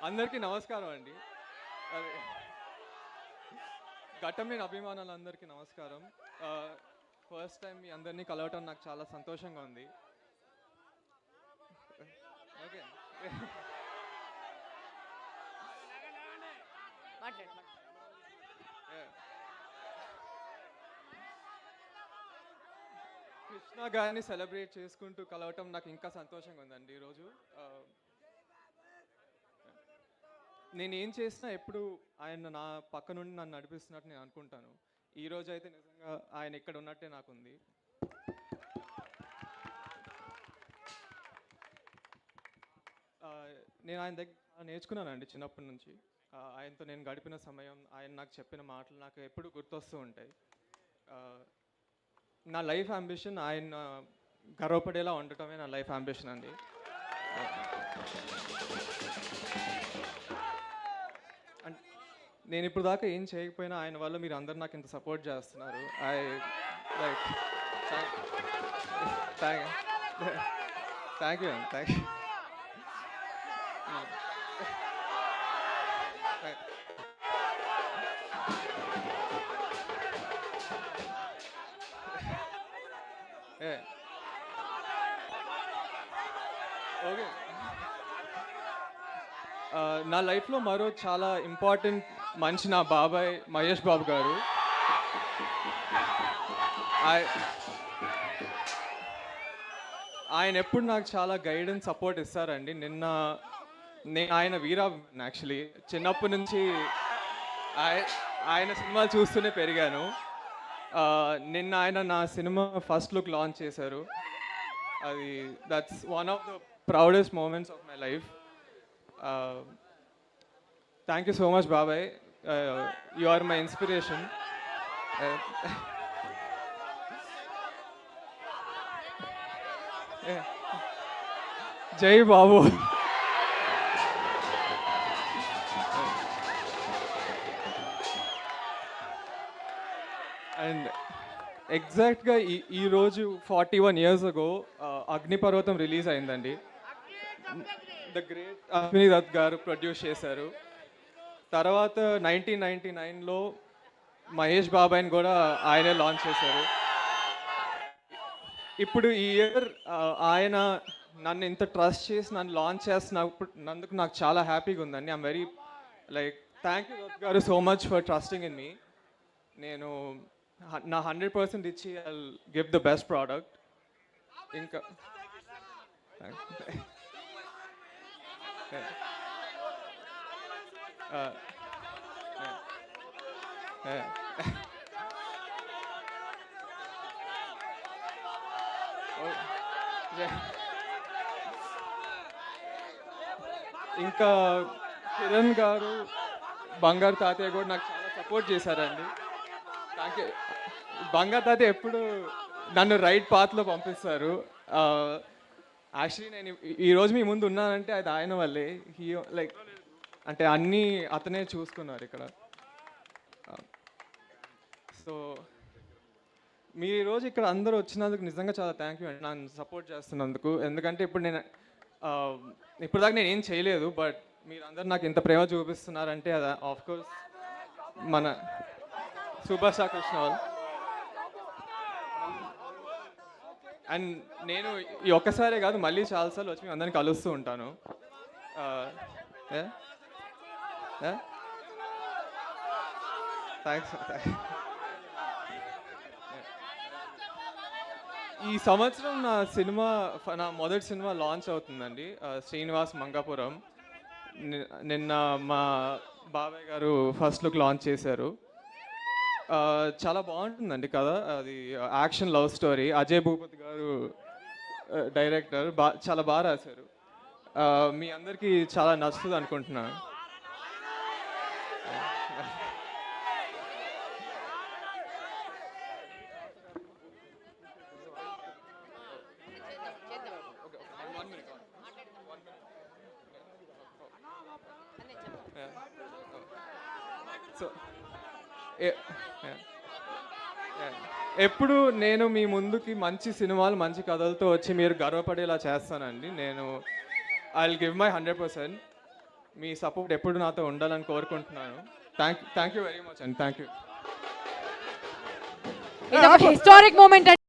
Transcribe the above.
అందరికీ నమస్కారం అండి. అదే ఘట్టమనేని అభిమానులందరికీ నమస్కారం. ఫస్ట్ టైం మీ అందరినీ కలవటం నాకు చాలా సంతోషంగా ఉంది. ఓకే. కృష్ణ గారిని సెలబ్రేట్ చేసుకుంటూ కలవటం నాకు ఇంకా సంతోషంగా ఉందండి ఈరోజు. నేను ఏం చేసినా ఎప్పుడు ఆయన నా పక్క నుండి నన్ను నడిపిస్తున్నట్టు నేను అనుకుంటాను. ఈరోజు అయితే నిజంగా ఆయన ఇక్కడ ఉన్నట్టే నాకుంది. నేను ఆయన దగ్గర నేర్చుకున్నానండి చిన్నప్పటి నుంచి. ఆయనతో నేను గడిపిన సమయం, ఆయన నాకు చెప్పిన మాటలు నాకు ఎప్పుడు గుర్తొస్తూ ఉంటాయి. నా లైఫ్ అంబిషన్ ఆయన గర్వపడేలా ఉండటమే నా లైఫ్ అంబిషన్ అండి. నేను ఇప్పుడు దాకా ఏం చేయకపోయినా ఆయన వల్ల మీరు అందరు నాకు ఇంత సపోర్ట్ చేస్తున్నారు. ఐ లైక్ థ్యాంక్ యూ అండి. Thank you. ఓకే. నా లైఫ్లో మరో చాలా ఇంపార్టెంట్ మనిషి నా బాబాయ్ మహేష్ బాబు గారు. ఆయన ఎప్పుడు నాకు చాలా గైడెన్స్ సపోర్ట్ ఇస్తారండి. నేను ఆయన వీరా యాక్చువల్లీ చిన్నప్పటి నుంచి ఆయన సినిమాలు చూస్తూనే పెరిగాను. నిన్న ఆయన నా సినిమా ఫస్ట్ లుక్ లాంచ్ చేశారు. అది that's one of the proudest moments of my life. Thank you so much, Babai. You are my inspiration. Jai Babu. And ఎగ్జాక్ట్గా ఈ రోజు 41 years ago అగ్నిపర్వతం రిలీజ్ అయిందండి. ద గ్రేట్ అశ్విని దత్ గారు ప్రొడ్యూస్ చేశారు. తర్వాత 1999లో మహేష్ బాబాయ్ని కూడా ఆయనే లాంచ్ చేశారు. ఇప్పుడు ఈ ఇయర్ ఆయన నన్ను ఇంత ట్రస్ట్ చేసి నన్ను లాంచ్ చేస్తున్నందుకు నాకు చాలా హ్యాపీగా ఉందండి. I'm very like thank you Dutt గారు so much for trusting in me. నేను నా 100% ఇచ్చి I give the best product. ఇంకా ఇంకా కిరణ్ గారు, బంగారు తాతయ్య కూడా నాకు చాలా సపోర్ట్ చేశారండి. Thank you. బంగారు తాతయ్య ఎప్పుడు నన్ను రైట్ పాత్లో పంపిస్తారు. యాక్చువల్లీ నేను ఈరోజు మీ ముందు ఉన్నానంటే అది ఆయన వల్లే. లైక్ అంటే అన్నీ అతనే చూసుకున్నారు ఇక్కడ. సో మీరు ఈరోజు ఇక్కడ అందరూ వచ్చినందుకు నిజంగా చాలా థ్యాంక్ యూ అండి, నన్ను సపోర్ట్ చేస్తున్నందుకు. ఎందుకంటే ఇప్పుడు దాకా నేను ఏం చేయలేదు, బట్ మీరందరూ నాకు ఇంత ప్రేమ చూపిస్తున్నారంటే అది ఆఫ్కోర్స్ మన సూపర్ స్టార్ కృష్ణ వాళ్ళు. అండ్ నేను ఈ ఒక్కసారే కాదు, మళ్ళీ చాలాసార్లు వచ్చి మేము అందరిని కలుస్తూ ఉంటాను. థ్యాంక్స్. ఈ సంవత్సరం నా మొదటి సినిమా లాంచ్ అవుతుందండి, శ్రీనివాస్ మంగాపురం. నిన్న మా బాబాయ్ గారు ఫస్ట్ లుక్ లాంచ్ చేశారు. చాలా బాగుంటుందండి కదా. అది action love story. Ajay Bhupathi గారు డైరెక్టర్. చాలా బాగా రాశారు. మీ అందరికీ చాలా నచ్చుతుంది అనుకుంటున్నాను. సో ఎప్పుడు నేను మీ ముందుకి మంచి సినిమాలు, మంచి కథలతో వచ్చి మీరు గర్వపడేలా చేస్తానండి. నేను I will give my 100%. Me support ఎప్పుడు నాతో ఉండాలని కోరుకుంటున్నాను. థ్యాంక్ యూ వెరీ మచ్ అండి. Thank you. ఇది ఒక హిస్టారిక్ మూమెంట్.